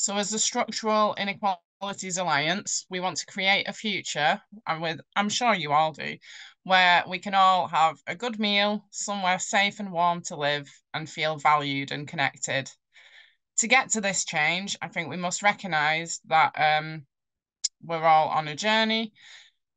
So as the Structural Inequalities Alliance, we want to create a future, and I'm sure you all do, where we can all have a good meal, somewhere safe and warm to live, and feel valued and connected. To get to this change, I think we must recognise that we're all on a journey,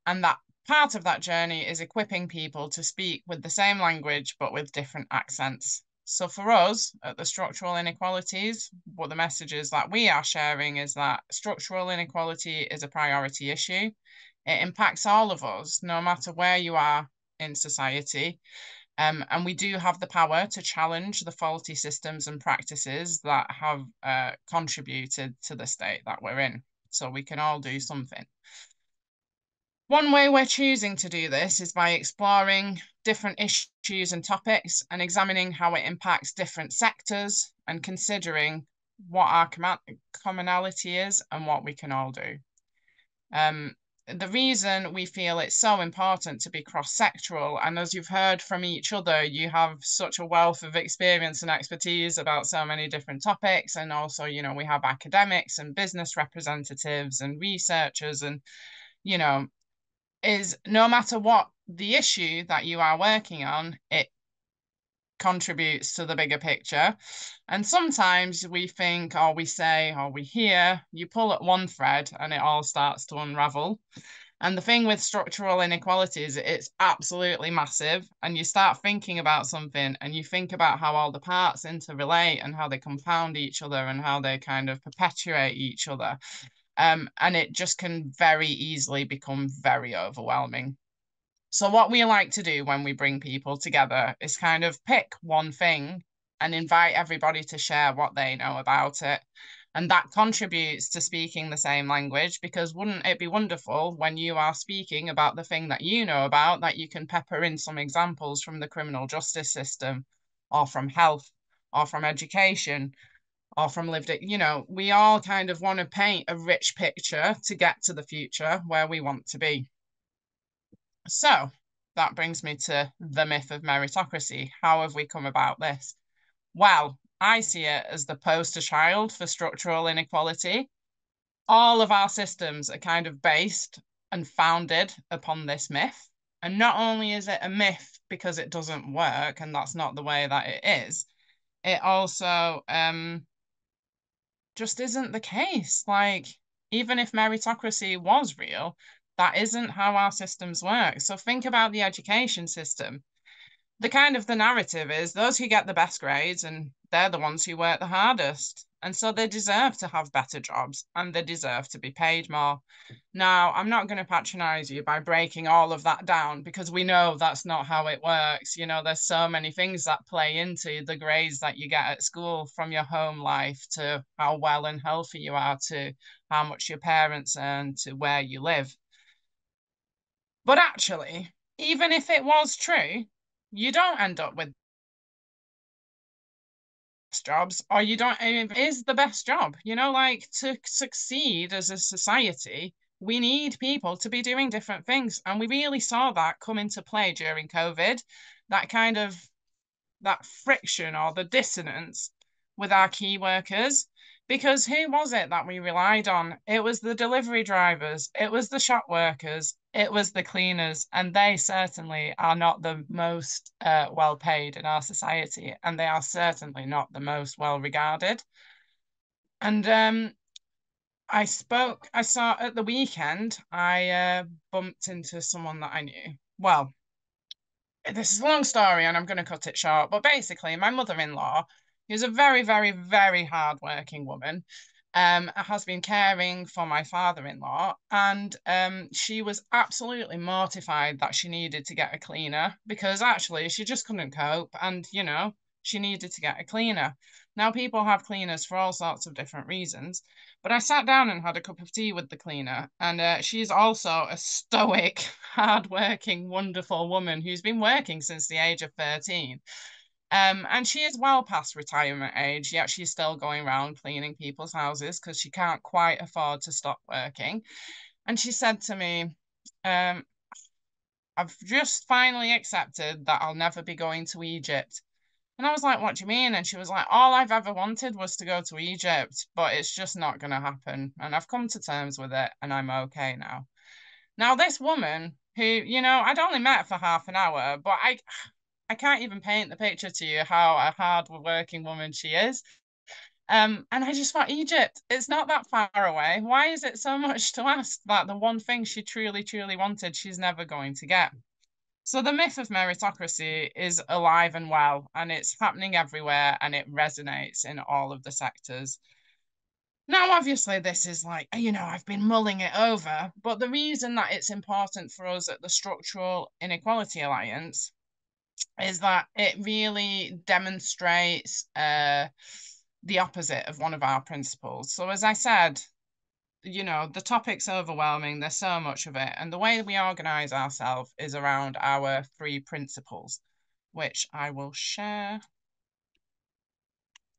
and that part of that journey is equipping people to speak with the same language but with different accents. So for us at the Structural Inequalities, what the messages that we are sharing is that structural inequality is a priority issue. It impacts all of us, no matter where you are in society. And we do have the power to challenge the faulty systems and practices that have contributed to the state that we're in. So we can all do something. One way we're choosing to do this is by exploring different issues and topics and examining how it impacts different sectors and considering what our commonality is and what we can all do. The reason we feel it's so important to be cross-sectoral, and as you've heard from each other, you have such a wealth of experience and expertise about so many different topics. And also, you know, we have academics and business representatives and researchers and, you know, is no matter what the issue that you are working on, it contributes to the bigger picture. And sometimes we think, or we say, or we hear, you pull at one thread and it all starts to unravel. And the thing with structural inequalities, it's absolutely massive. And you start thinking about something and you think about how all the parts interrelate and how they compound each other and how they kind of perpetuate each other. And it just can very easily become very overwhelming. So what we like to do when we bring people together is kind of pick one thing and invite everybody to share what they know about it. And that contributes to speaking the same language, because wouldn't it be wonderful when you are speaking about the thing that you know about, that you can pepper in some examples from the criminal justice system or from health or from education or from lived, you know, we all kind of want to paint a rich picture to get to the future where we want to be. So that brings me to the myth of meritocracy. How have we come about this? Well, I see it as the poster child for structural inequality. All of our systems are kind of based and founded upon this myth. And not only is it a myth because it doesn't work, and that's not the way that it is, it also just isn't the case. Like, even if meritocracy was real, that isn't how our systems work. So think about the education system. The narrative is those who get the best grades, and they're the ones who work the hardest. And so they deserve to have better jobs and they deserve to be paid more. Now, I'm not going to patronize you by breaking all of that down, because we know that's not how it works. You know, there's so many things that play into the grades that you get at school, from your home life to how well and healthy you are, to how much your parents earn, to where you live. But actually, even if it was true, you don't end up with jobs, or you don't is the best job. You know, like, to succeed as a society, we need people to be doing different things. And we really saw that come into play during COVID, that kind of that friction or the dissonance with our key workers. Because who was it that we relied on? It was the delivery drivers, it was the shop workers, it was the cleaners, and they certainly are not the most well paid in our society, and they are certainly not the most well regarded. And I saw at the weekend, I bumped into someone that I knew. Well, this is a long story and I'm going to cut it short, but basically, my mother-in-law, who's a very, very, very hard-working woman, has been caring for my father-in-law, and she was absolutely mortified that she needed to get a cleaner, because actually she just couldn't cope, and you know, she needed to get a cleaner. Now, people have cleaners for all sorts of different reasons, but I sat down and had a cup of tea with the cleaner, and she's also a stoic, hard-working, wonderful woman who's been working since the age of 13. And she is well past retirement age, yet she's still going around cleaning people's houses because she can't quite afford to stop working. And she said to me, I've just finally accepted that I'll never be going to Egypt. And I was like, what do you mean? And she was like, all I've ever wanted was to go to Egypt, but it's just not going to happen. And I've come to terms with it and I'm okay now. Now, this woman who, I'd only met for half an hour, but I can't even paint the picture to you how a hard working woman she is. And I just thought, Egypt, it's not that far away. Why is it so much to ask that the one thing she truly, truly wanted, she's never going to get? So the myth of meritocracy is alive and well, and it's happening everywhere, and it resonates in all of the sectors. Now, obviously, this is like, I've been mulling it over, but the reason that it's important for us at the Structural Inequality Alliance is that it really demonstrates the opposite of one of our principles. So, as I said, the topic's overwhelming. There's so much of it. And the way we organize ourselves is around our three principles, which I will share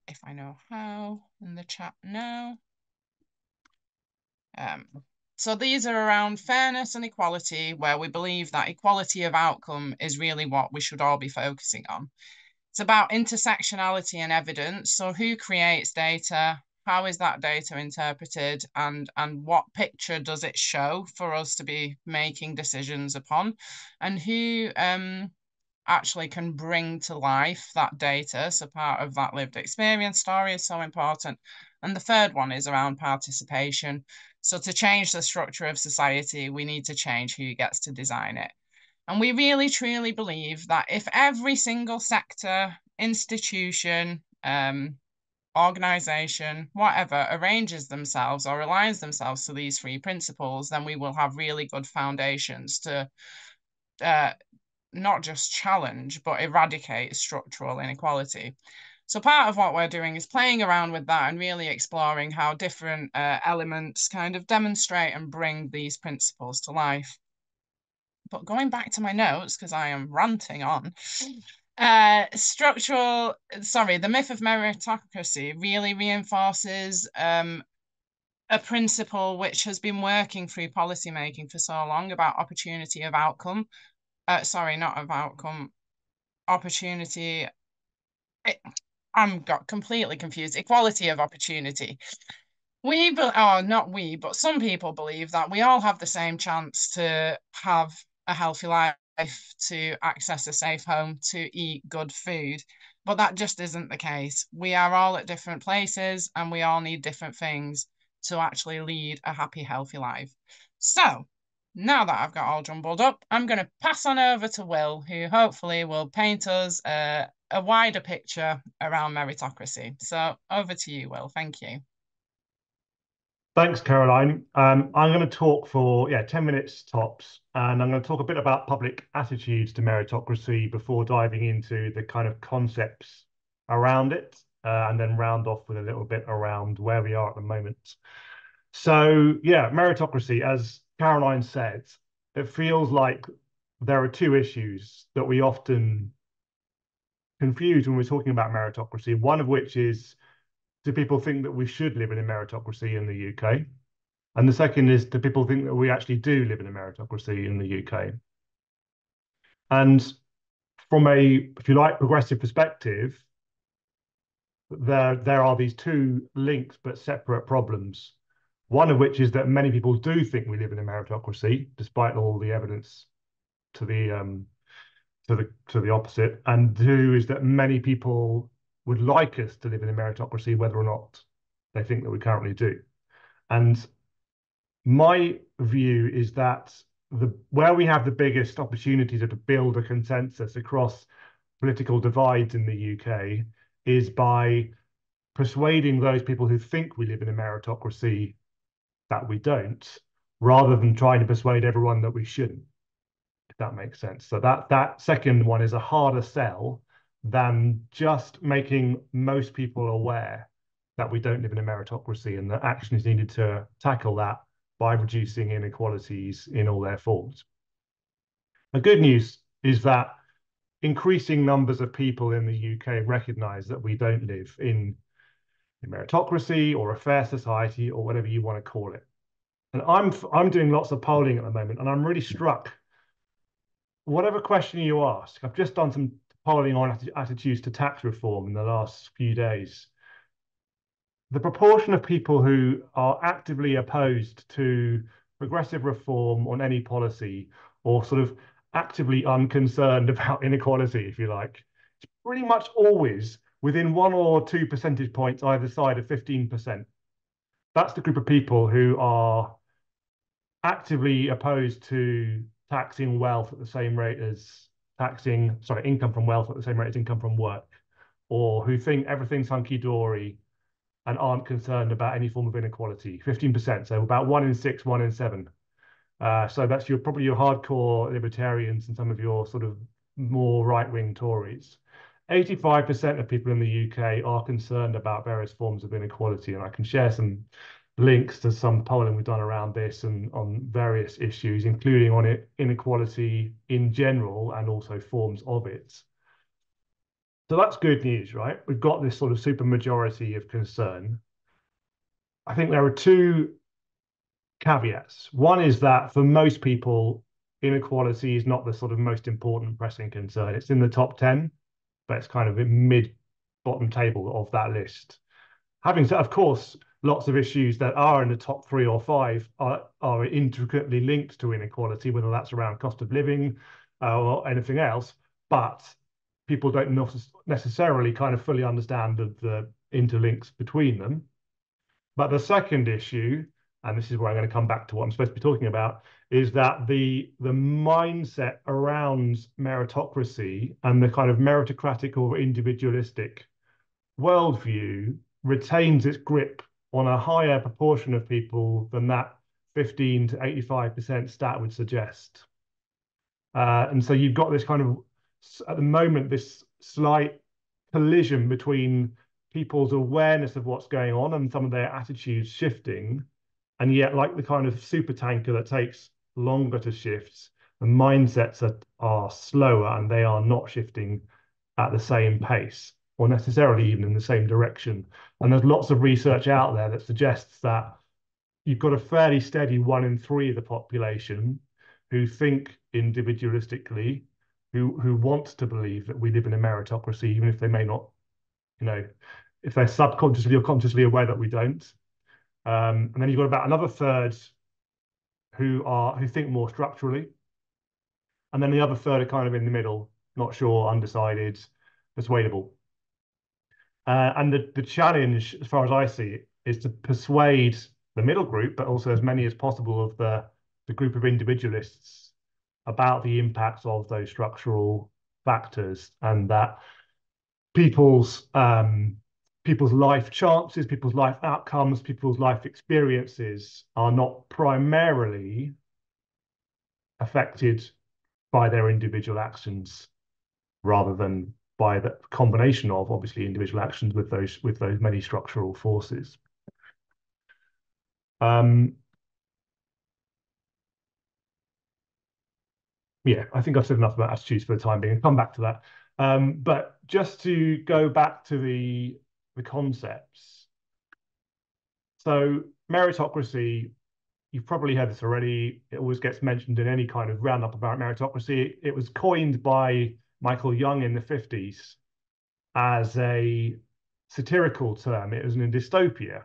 if I know how in the chat now. So these are around fairness and equality, where we believe that equality of outcome is really what we should all be focusing on. It's about intersectionality and evidence. So who creates data? How is that data interpreted? And what picture does it show for us to be making decisions upon? And who actually can bring to life that data? So part of that lived experience story is so important. And the third one is around participation. So to change the structure of society, we need to change who gets to design it. And we really, truly believe that if every single sector, institution, organization, whatever, arranges themselves or aligns themselves to these three principles, then we will have really good foundations to not just challenge, but eradicate structural inequality. So part of what we're doing is playing around with that and really exploring how different elements kind of demonstrate and bring these principles to life. But going back to my notes, because I am ranting on, the myth of meritocracy really reinforces a principle which has been working through policymaking for so long about opportunity of outcome. Sorry, not of outcome, opportunity. I'm got completely confused. Equality of opportunity. Not we, but some people believe that we all have the same chance to have a healthy life, to access a safe home, to eat good food. But that just isn't the case. We are all at different places and we all need different things to actually lead a happy, healthy life. So now that I've got all jumbled up, I'm going to pass on over to Will, who hopefully will paint us a wider picture around meritocracy. So over to you, Will. Thank you. Thanks, Caroline. I'm going to talk for 10 minutes tops, and I'm going to talk a bit about public attitudes to meritocracy before diving into the kind of concepts around it, and then round off with a little bit around where we are at the moment. So, meritocracy, as Caroline said, it feels like there are two issues that we often confuse when we're talking about meritocracy, one of which is, do people think that we should live in a meritocracy in the UK? And the second is, do people think that we actually do live in a meritocracy in the UK? And from a, if you like, progressive perspective, there are these two linked but separate problems. One of which is that many people do think we live in a meritocracy, despite all the evidence to the opposite. And two is that many people would like us to live in a meritocracy, whether or not they think that we currently do. And my view is that where we have the biggest opportunity to build a consensus across political divides in the UK is by persuading those people who think we live in a meritocracy that we don't, rather than trying to persuade everyone that we shouldn't, if that makes sense. So that second one is a harder sell than just making most people aware that we don't live in a meritocracy and that action is needed to tackle that by reducing inequalities in all their forms. The good news is that increasing numbers of people in the UK recognize that we don't live in a meritocracy or a fair society or whatever you want to call it. And I'm doing lots of polling at the moment, and I'm really struck. Whatever question you ask, I've just done some polling on attitudes to tax reform in the last few days, the proportion of people who are actively opposed to progressive reform on any policy, or sort of actively unconcerned about inequality, if you like, it's pretty much always within 1 or 2 percentage points either side of 15%. That's the group of people who are actively opposed to taxing wealth at the same rate as income from wealth at the same rate as income from work, or who think everything's hunky-dory and aren't concerned about any form of inequality. 15%, so about 1 in 6, 1 in 7. So that's probably your hardcore libertarians and some of your sort of more right-wing Tories. 85% of people in the UK are concerned about various forms of inequality, and I can share some links to some polling we've done around this and on various issues, including on inequality in general and also forms of it. So that's good news, right? We've got this sort of supermajority of concern. I think there are two caveats. One is that for most people, inequality is not the sort of most important pressing concern. It's in the top 10, but it's kind of in mid-bottom table of that list. Having said, of course, lots of issues that are in the top 3 or 5 are intricately linked to inequality, whether that's around cost of living or anything else, but people don't necessarily kind of fully understand the interlinks between them. But the second issue, and this is where I'm going to come back to what I'm supposed to be talking about, is that the mindset around meritocracy and the kind of meritocratic or individualistic worldview retains its grip on a higher proportion of people than that 15 to 85% stat would suggest. And so you've got this kind of, at the moment, this slight collision between people's awareness of what's going on and some of their attitudes shifting. And yet, like the kind of super tanker that takes longer to shift, the mindsets are slower and they are not shifting at the same pace or necessarily even in the same direction. And there's lots of research out there that suggests that you've got a fairly steady 1 in 3 of the population who think individualistically, who want to believe that we live in a meritocracy, even if they may not, if they're subconsciously or consciously aware that we don't. And then you've got about another third who think more structurally. And then the other third are kind of in the middle, not sure, undecided, persuadable. And the challenge, as far as I see it, is to persuade the middle group, but also as many as possible of the group of individualists about the impacts of those structural factors, and that people's life chances, people's life outcomes, people's life experiences are not primarily affected by their individual actions, rather than by the combination of obviously individual actions with those many structural forces. Yeah, I think I've said enough about attitudes for the time being. I'll come back to that. But just to go back to the concepts. So meritocracy, you've probably heard this already. It always gets mentioned in any kind of roundup about meritocracy. It was coined by Michael Young in the 50s as a satirical term. It was in a dystopia.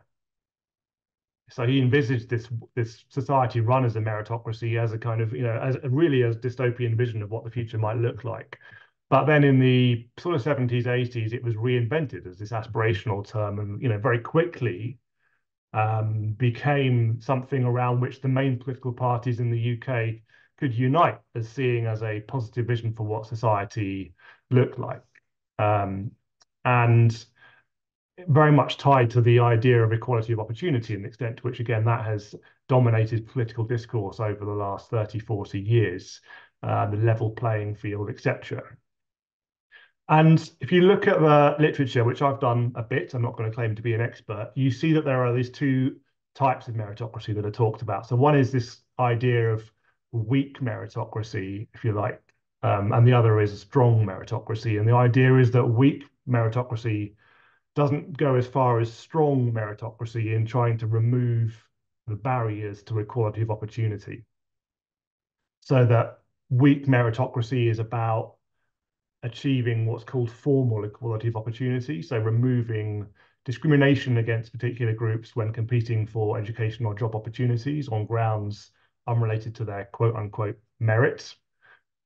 So he envisaged this society run as a meritocracy, as a kind of, as really as dystopian vision of what the future might look like. But then in the sort of 70s, 80s, it was reinvented as this aspirational term, and very quickly became something around which the main political parties in the UK could unite as seeing as a positive vision for what society looked like. And very much tied to the idea of equality of opportunity and the extent to which, again, that has dominated political discourse over the last 30, 40 years, the level playing field, etc. And if you look at the literature, which I've done a bit, I'm not going to claim to be an expert, you see that there are these two types of meritocracy that are talked about. So one is this idea of weak meritocracy, if you like, and the other is strong meritocracy. And the idea is that weak meritocracy doesn't go as far as strong meritocracy in trying to remove the barriers to equality of opportunity. So that weak meritocracy is about achieving what's called formal equality of opportunity, so removing discrimination against particular groups when competing for education or job opportunities on grounds unrelated to their quote unquote merit.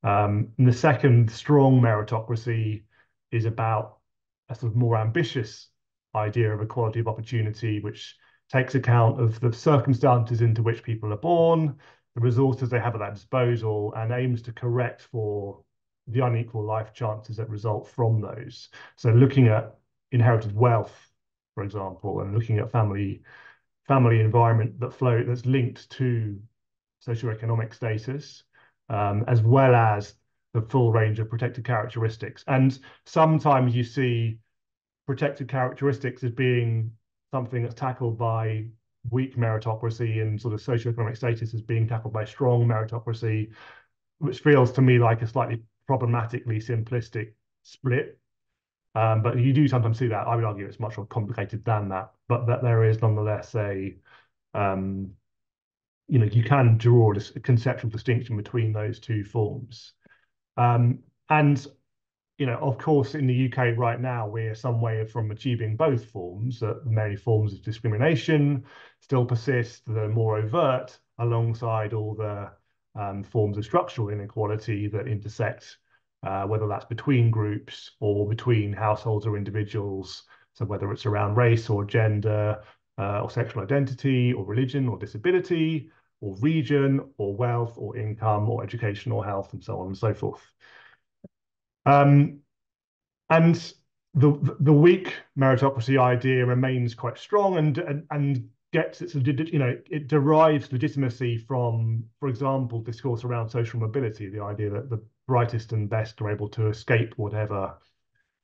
And the second, strong meritocracy, is about a sort of more ambitious idea of equality of opportunity, which takes account of the circumstances into which people are born, the resources they have at their disposal, and aims to correct for the unequal life chances that result from those. So looking at inherited wealth, for example, and looking at family environment that's linked to socioeconomic status, as well as the full range of protected characteristics. And sometimes you see protected characteristics as being something that's tackled by weak meritocracy, and sort of socioeconomic status as being tackled by strong meritocracy, which feels to me like a slightly problematically simplistic split. But you do sometimes see that. I would argue it's much more complicated than that, but that there is nonetheless you can draw a conceptual distinction between those two forms. And of course, in the UK right now, we're some way from achieving both forms. Many forms of discrimination still persist, that are more overt, alongside all the forms of structural inequality that intersect, whether that's between groups or between households or individuals. So whether it's around race or gender, or sexual identity or religion or disability or region or wealth or income or education or health, and so on and so forth. And the weak meritocracy idea remains quite strong, and gets its, it derives legitimacy from, for example, discourse around social mobility, the idea that the brightest and best are able to escape whatever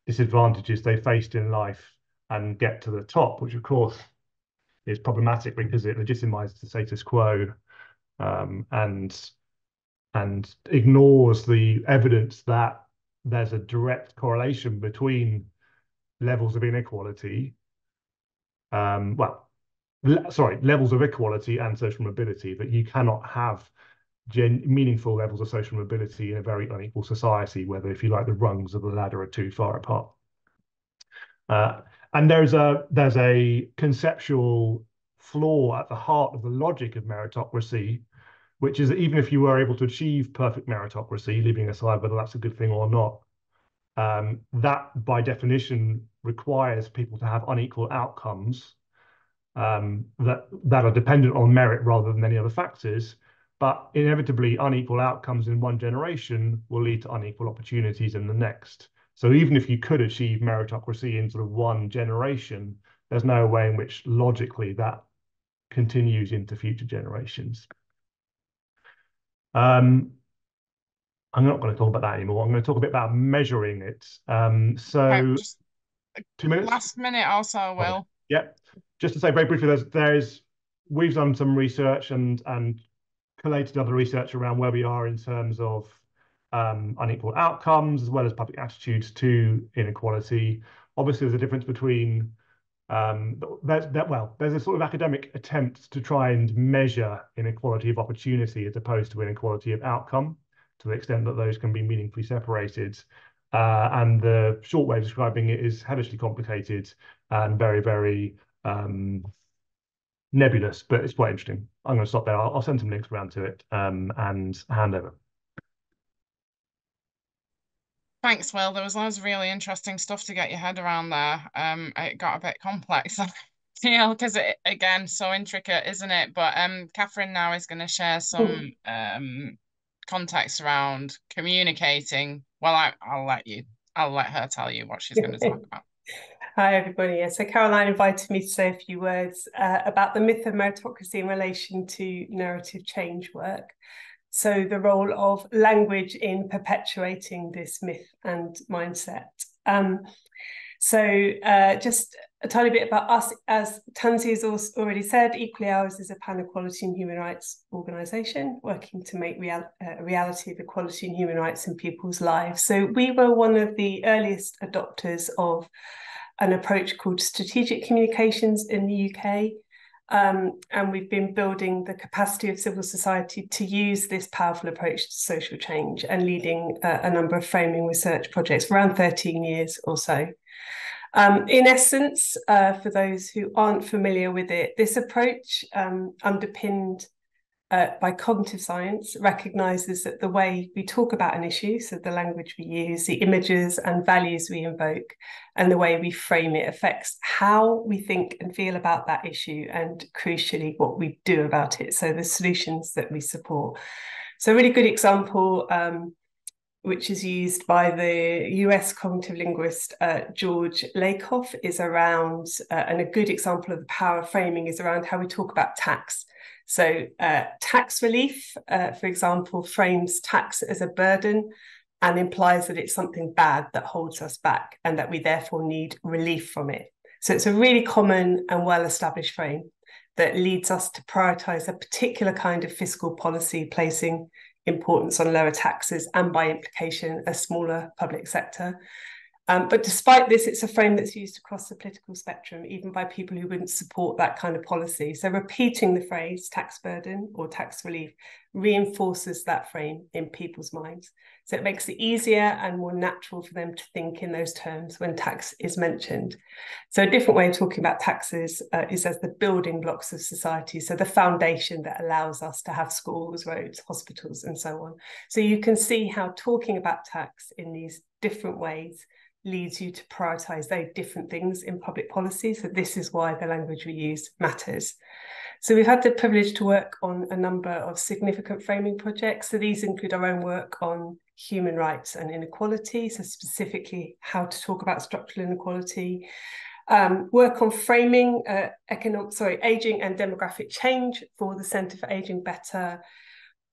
disadvantages they faced in life and get to the top, which of course is problematic because it legitimizes the status quo, and ignores the evidence that there's a direct correlation between levels of inequality, levels of equality and social mobility, that you cannot have meaningful levels of social mobility in a very unequal society, whether, if you like, the rungs of the ladder are too far apart. And there's a conceptual flaw at the heart of the logic of meritocracy, which is that even if you were able to achieve perfect meritocracy, leaving aside whether that's a good thing or not, that by definition requires people to have unequal outcomes, that are dependent on merit rather than any other factors. But inevitably, unequal outcomes in one generation will lead to unequal opportunities in the next. So even if you could achieve meritocracy in sort of one generation, there's no way in which logically that continues into future generations. I'm not going to talk about that anymore. I'm going to talk a bit about measuring it. So Just 2 minutes? Last minute also, Will. Yeah. Just to say very briefly, we've done some research and collated other research around where we are in terms of unequal outcomes, as well as public attitudes to inequality. Obviously, there's a difference between there's a sort of academic attempt to try and measure inequality of opportunity as opposed to inequality of outcome, to the extent that those can be meaningfully separated. And the short way of describing it is hellishly complicated and very, very nebulous, but it's quite interesting. I'm going to stop there. I'll send some links around to it, and hand over. Thanks, Will. There was loads of really interesting stuff to get your head around there. It got a bit complex, because it, again, so intricate, isn't it? But Kathryn now is going to share some context around communicating. Well, I'll let her tell you what she's going to talk about. Hi, everybody. Yeah, so Caroline invited me to say a few words about the myth of meritocracy in relation to narrative change work. So the role of language in perpetuating this myth and mindset. Just a tiny bit about us. As Tansy has already said, Equally Ours is a pan-equality and human rights organisation working to make a reality of equality and human rights in people's lives. So we were one of the earliest adopters of an approach called strategic communications in the UK. And we've been building the capacity of civil society to use this powerful approach to social change and leading a number of framing research projects for around 13 years or so. In essence, for those who aren't familiar with it, this approach, underpinned by cognitive science, recognises that the way we talk about an issue, so the language we use, the images and values we invoke, and the way we frame it affects how we think and feel about that issue, and crucially, what we do about it, so the solutions that we support. So a really good example, which is used by the US cognitive linguist George Lakoff, is around, and a good example of the power of framing is around how we talk about tax. So tax relief, for example, frames tax as a burden and implies that it's something bad that holds us back and that we therefore need relief from it. So it's a really common and well-established frame that leads us to prioritise a particular kind of fiscal policy, placing importance on lower taxes and by implication a smaller public sector. But despite this, it's a frame that's used across the political spectrum, even by people who wouldn't support that kind of policy. So repeating the phrase tax burden or tax relief reinforces that frame in people's minds. So it makes it easier and more natural for them to think in those terms when tax is mentioned. So a different way of talking about taxes is as the building blocks of society, so the foundation that allows us to have schools, roads, hospitals, and so on. So you can see how talking about tax in these different ways leads you to prioritise those different things in public policy. So this is why the language we use matters. So we've had the privilege to work on a number of significant framing projects. So these include our own work on human rights and inequality, so specifically how to talk about structural inequality, work on framing ageing and demographic change for the Centre for Ageing Better,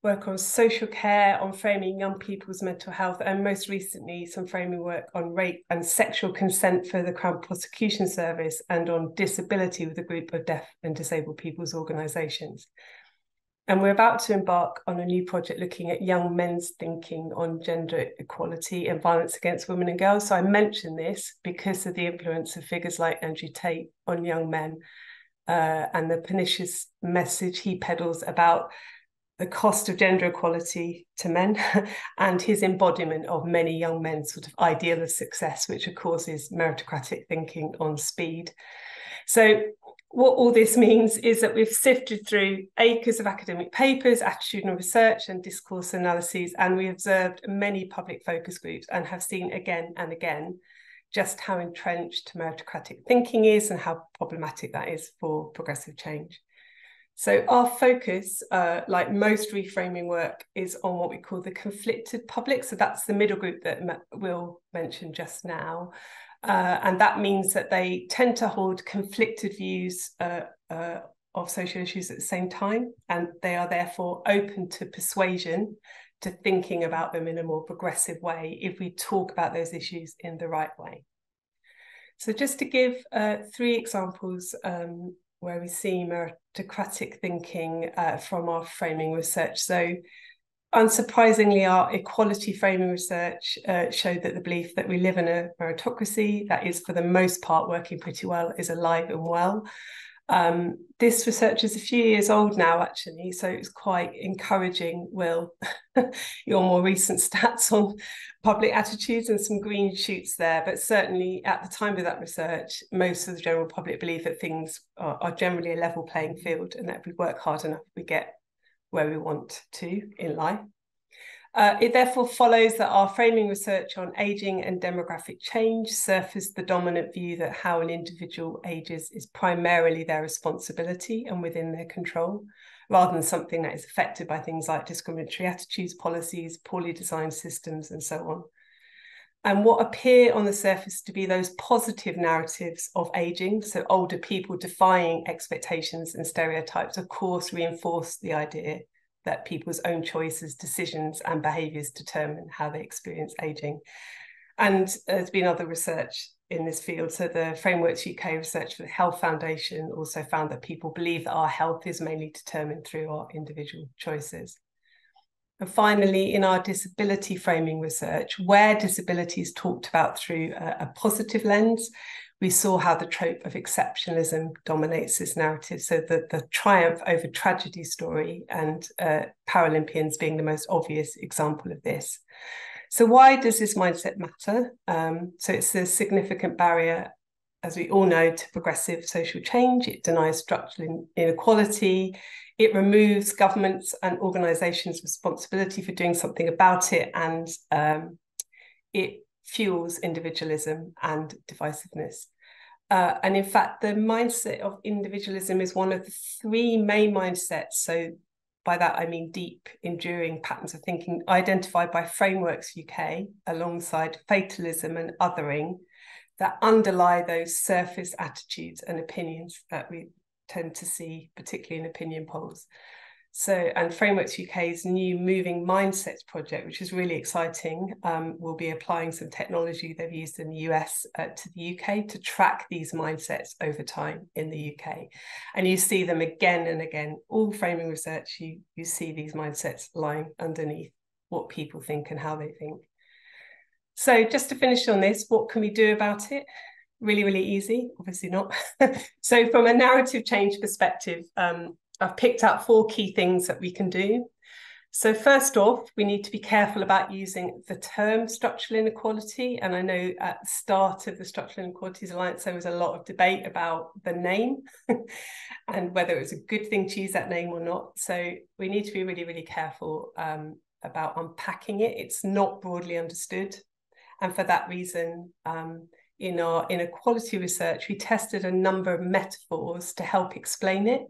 work on social care, on framing young people's mental health, and most recently some framing work on rape and sexual consent for the Crown Prosecution Service, and on disability with a group of deaf and disabled people's organisations. And we're about to embark on a new project looking at young men's thinking on gender equality and violence against women and girls. So I mention this because of the influence of figures like Andrew Tate on young men, and the pernicious message he peddles about the cost of gender equality to men and his embodiment of many young men's sort of ideal of success, which of course is meritocratic thinking on speed. So what all this means is that we've sifted through acres of academic papers, attitudinal research and discourse analyses, and we observed many public focus groups and have seen again and again just how entrenched meritocratic thinking is and how problematic that is for progressive change. So our focus, like most reframing work, is on what we call the conflicted public. So that's the middle group that Will mentioned just now. And that means that they tend to hold conflicted views of social issues at the same time, and they are therefore open to persuasion, to thinking about them in a more progressive way if we talk about those issues in the right way. So just to give 3 examples where we see meritocratic thinking from our framing research. So unsurprisingly, our equality framing research showed that the belief that we live in a meritocracy that is, for the most part, working pretty well is alive and well. This research is a few years old now, actually, so it's quite encouraging, Will, your more recent stats on public attitudes and some green shoots there. But certainly at the time of that research, most of the general public believe that things are generally a level playing field, and that if we work hard enough, we get where we want to in life. It therefore follows that our framing research on ageing and demographic change surfaced the dominant view that how an individual ages is primarily their responsibility and within their control, rather than something that is affected by things like discriminatory attitudes, policies, poorly designed systems, and so on. And what appear on the surface to be those positive narratives of ageing, so older people defying expectations and stereotypes, of course, reinforce the idea that people's own choices, decisions, and behaviours determine how they experience ageing. And there's been other research in this field. So the Frameworks UK research for the Health Foundation also found that people believe that our health is mainly determined through our individual choices. And finally, in our disability framing research, where disability is talked about through a positive lens, we saw how the trope of exceptionalism dominates this narrative. So the triumph over tragedy story, and Paralympians being the most obvious example of this. So why does this mindset matter? So it's a significant barrier, as we all know, to progressive social change. It denies structural inequality. It removes governments and organisations' responsibility for doing something about it, and it fuels individualism and divisiveness. And in fact, the mindset of individualism is one of the three main mindsets. So by that, I mean deep, enduring patterns of thinking identified by Frameworks UK alongside fatalism and othering that underlie those surface attitudes and opinions that we tend to see, particularly in opinion polls. So, and Frameworks UK's new Moving Mindsets project, which is really exciting, will be applying some technology they've used in the US to the UK to track these mindsets over time in the UK. And you see them again and again, all framing research, you see these mindsets lying underneath what people think and how they think. So just to finish on this, what can we do about it? Really, really easy, obviously not. So from a narrative change perspective, I've picked out 4 key things that we can do. So first off, we need to be careful about using the term structural inequality. And I know at the start of the Structural Inequalities Alliance, there was a lot of debate about the name and whether it was a good thing to use that name or not. So we need to be really, really careful about unpacking it. It's not broadly understood. And for that reason, in our inequality research, we tested a number of metaphors to help explain it.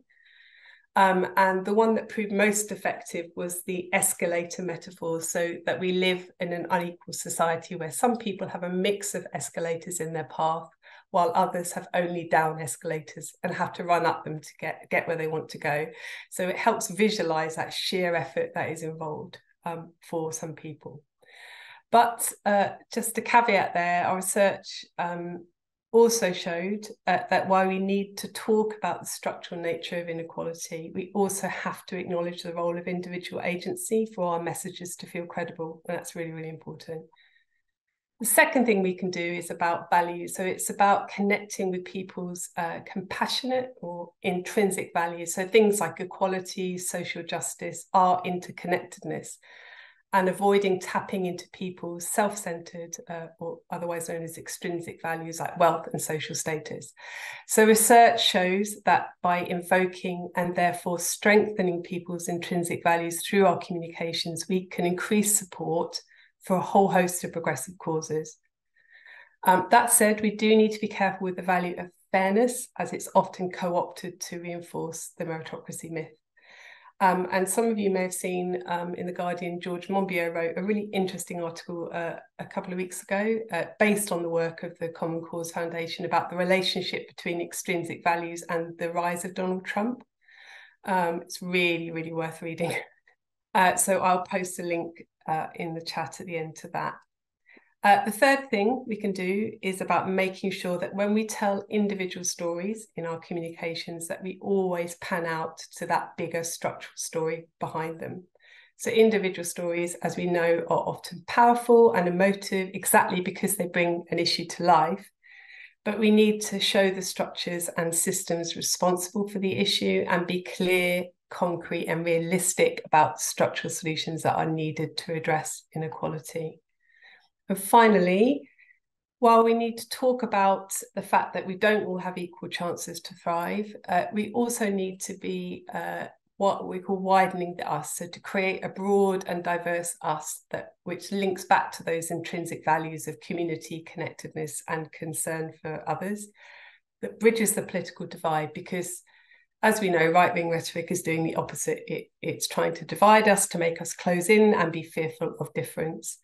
And the one that proved most effective was the escalator metaphor, so that we live in an unequal society where some people have a mix of escalators in their path, while others have only down escalators and have to run up them to get where they want to go. So it helps visualize that sheer effort that is involved for some people. But just a caveat there, our research also showed that while we need to talk about the structural nature of inequality, we also have to acknowledge the role of individual agency for our messages to feel credible. And that's really, really important. The second thing we can do is about values. So it's about connecting with people's compassionate or intrinsic values. So things like equality, social justice, our interconnectedness, and avoiding tapping into people's self-centered or otherwise known as extrinsic values like wealth and social status. So research shows that by invoking and therefore strengthening people's intrinsic values through our communications, we can increase support for a whole host of progressive causes. That said, we do need to be careful with the value of fairness, as it's often co-opted to reinforce the meritocracy myth. And some of you may have seen in The Guardian, George Monbiot wrote a really interesting article a couple of weeks ago based on the work of the Common Cause Foundation about the relationship between extrinsic values and the rise of Donald Trump. It's really, really worth reading. So I'll post a link in the chat at the end to that. The third thing we can do is about making sure that when we tell individual stories in our communications, that we always pan out to that bigger structural story behind them. So individual stories, as we know, are often powerful and emotive exactly because they bring an issue to life. But we need to show the structures and systems responsible for the issue and be clear, concrete, and realistic about structural solutions that are needed to address inequality. And finally, while we need to talk about the fact that we don't all have equal chances to thrive, we also need to be what we call widening the us, so to create a broad and diverse us which links back to those intrinsic values of community, connectedness, and concern for others, that bridges the political divide, because as we know, right-wing rhetoric is doing the opposite. It's trying to divide us, to make us close in and be fearful of difference.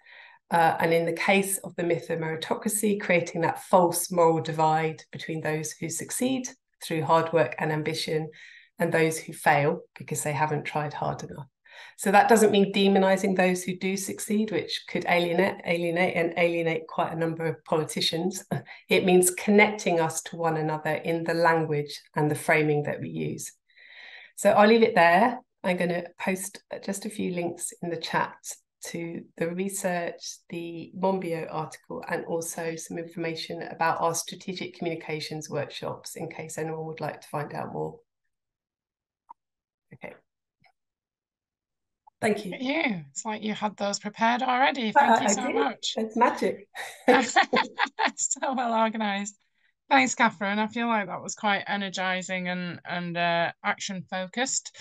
And in the case of the myth of meritocracy, creating that false moral divide between those who succeed through hard work and ambition and those who fail because they haven't tried hard enough. So that doesn't mean demonizing those who do succeed, which could alienate quite a number of politicians. It means connecting us to one another in the language and the framing that we use. So I'll leave it there. I'm going to post just a few links in the chat to the research, the Monbiot article, and also some information about our strategic communications workshops in case anyone would like to find out more. Okay. Thank you. Yeah, it's like you had those prepared already. Thank you so much. It's magic. So well organized. Thanks, Kathryn. I feel like that was quite energizing and action focused.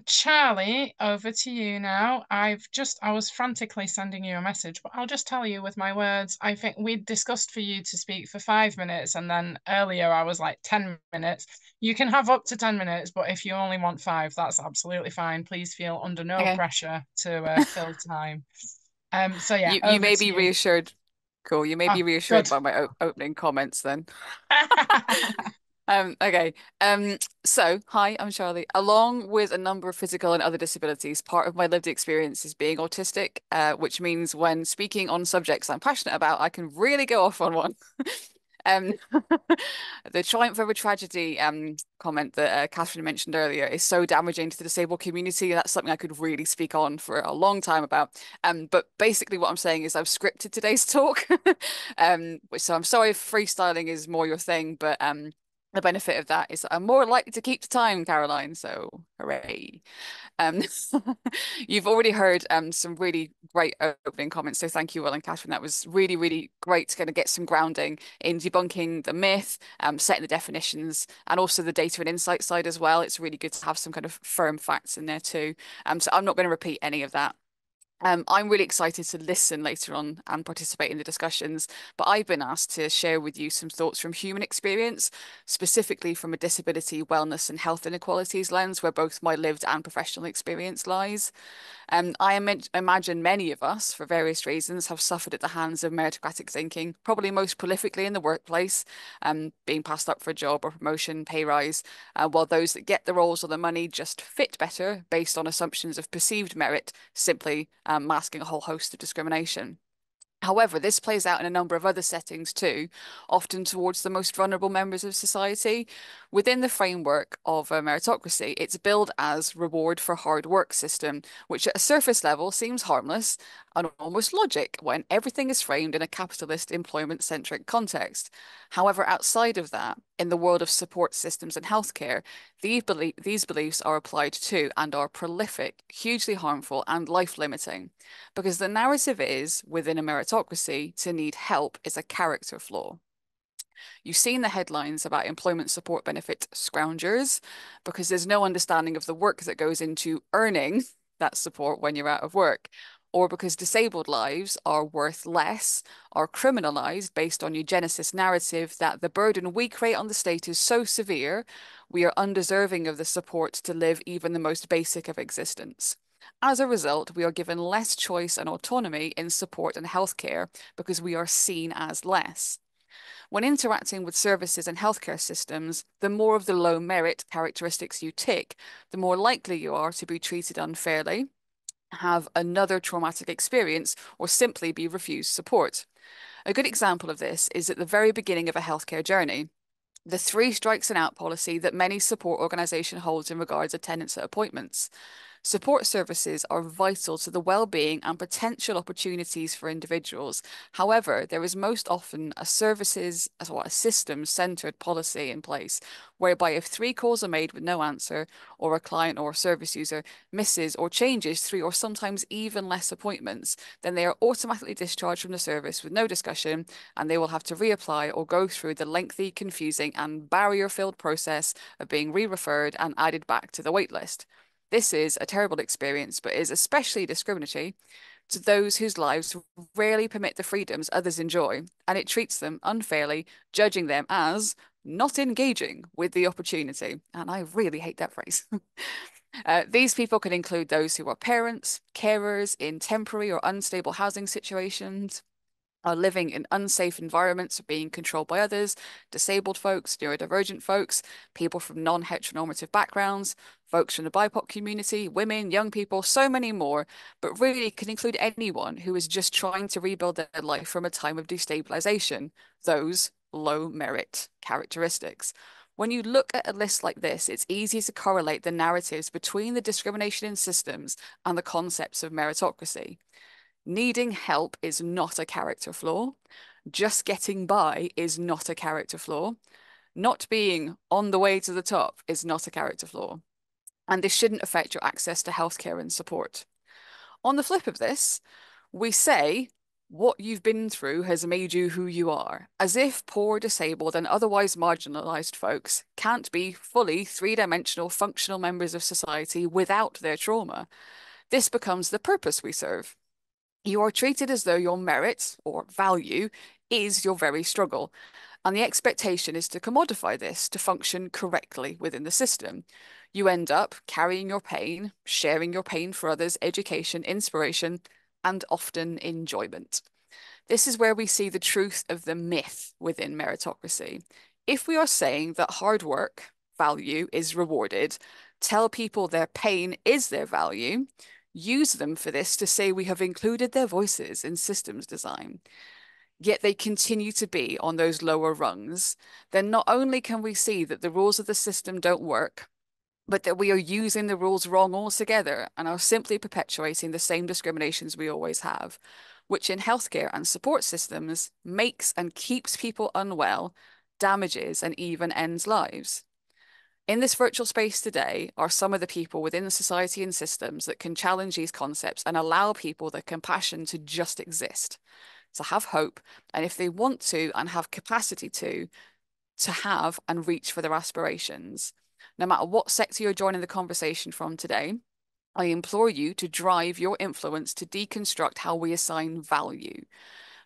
Charlie, over to you now. I was frantically sending you a message, but I'll just tell you with my words. I think we'd discussed for you to speak for 5 minutes, and then earlier I was like 10 minutes. You can have up to 10 minutes, but if you only want 5, that's absolutely fine. Please feel under no pressure to fill time. So yeah, you may be reassured. Cool. You may be reassured by my opening comments then. Okay. So hi, I'm Charlie. Along with a number of physical and other disabilities, part of my lived experience is being autistic, which means when speaking on subjects I'm passionate about, I can really go off on one. The triumph over tragedy comment that Kathryn mentioned earlier is so damaging to the disabled community. That's something I could really speak on for a long time about. But basically what I'm saying is I've scripted today's talk. So I'm sorry if freestyling is more your thing, but the benefit of that is that I'm more likely to keep to time, Caroline. So hooray. You've already heard some really great opening comments, so thank you, Will and Kathryn. That was really, really great to kind of get some grounding in debunking the myth, setting the definitions, and also the data and insight side as well. It's really good to have some kind of firm facts in there too. So I'm not going to repeat any of that. I'm really excited to listen later on and participate in the discussions, but I've been asked to share with you some thoughts from human experience, specifically from a disability, wellness and health inequalities lens, where both my lived and professional experience lies. I imagine many of us, for various reasons, have suffered at the hands of meritocratic thinking, probably most prolifically in the workplace, being passed up for a job or promotion, pay rise, while those that get the roles or the money just fit better based on assumptions of perceived merit, simply masking a whole host of discrimination. However, this plays out in a number of other settings too, often towards the most vulnerable members of society. Within the framework of a meritocracy, it's billed as reward for hard work system, which at a surface level seems harmless and almost logic when everything is framed in a capitalist employment-centric context. However, outside of that, in the world of support systems and healthcare, these beliefs are applied to and are prolific, hugely harmful and life-limiting. Because the narrative is, within a meritocracy, to need help is a character flaw. You've seen the headlines about employment support benefit scroungers because there's no understanding of the work that goes into earning that support when you're out of work, or because disabled lives are worth less, are criminalized based on eugenicist narrative that the burden we create on the state is so severe, we are undeserving of the support to live even the most basic of existence. As a result, we are given less choice and autonomy in support and healthcare because we are seen as less. When interacting with services and healthcare systems, the more of the low merit characteristics you tick, the more likely you are to be treated unfairly, have another traumatic experience, or simply be refused support. A good example of this is at the very beginning of a healthcare journey. The 3 strikes and out policy that many support organisation holds in regards to attendance at appointments. Support services are vital to the well-being and potential opportunities for individuals. However, there is most often a systems-centered policy in place, whereby if 3 calls are made with no answer, or a client or a service user misses or changes 3 or sometimes even less appointments, then they are automatically discharged from the service with no discussion, and they will have to reapply or go through the lengthy, confusing and barrier-filled process of being re-referred and added back to the waitlist. This is a terrible experience, but is especially discriminatory to those whose lives rarely permit the freedoms others enjoy, and it treats them unfairly, judging them as not engaging with the opportunity. And I really hate that phrase. These people can include those who are parents, carers in temporary or unstable housing situations, are living in unsafe environments, being controlled by others, disabled folks, neurodivergent folks, people from non-heteronormative backgrounds, folks from the BIPOC community, women, young people, so many more, but really can include anyone who is just trying to rebuild their life from a time of destabilization, those low merit characteristics. When you look at a list like this, it's easy to correlate the narratives between the discrimination in systems and the concepts of meritocracy. Needing help is not a character flaw. Just getting by is not a character flaw. Not being on the way to the top is not a character flaw. And this shouldn't affect your access to healthcare and support. On the flip of this, we say what you've been through has made you who you are, as if poor, disabled, and otherwise marginalized folks can't be fully three-dimensional functional members of society without their trauma. This becomes the purpose we serve. You are treated as though your merit or value is your very struggle. And the expectation is to commodify this to function correctly within the system. You end up carrying your pain, sharing your pain for others, education, inspiration, and often enjoyment. This is where we see the truth of the myth within meritocracy. If we are saying that hard work, value, is rewarded, tell people their pain is their value, use them for this to say we have included their voices in systems design, yet they continue to be on those lower rungs, then not only can we see that the rules of the system don't work, but that we are using the rules wrong altogether and are simply perpetuating the same discriminations we always have, which in healthcare and support systems makes and keeps people unwell, damages and even ends lives. In this virtual space today are some of the people within the society and systems that can challenge these concepts and allow people the compassion to just exist, to have hope, and if they want to and have capacity to have and reach for their aspirations. No matter what sector you're joining the conversation from today, I implore you to drive your influence to deconstruct how we assign value,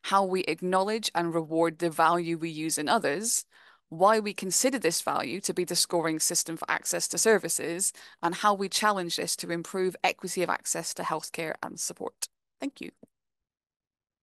how we acknowledge and reward the value we use in others, why we consider this value to be the scoring system for access to services, and how we challenge this to improve equity of access to healthcare and support. Thank you.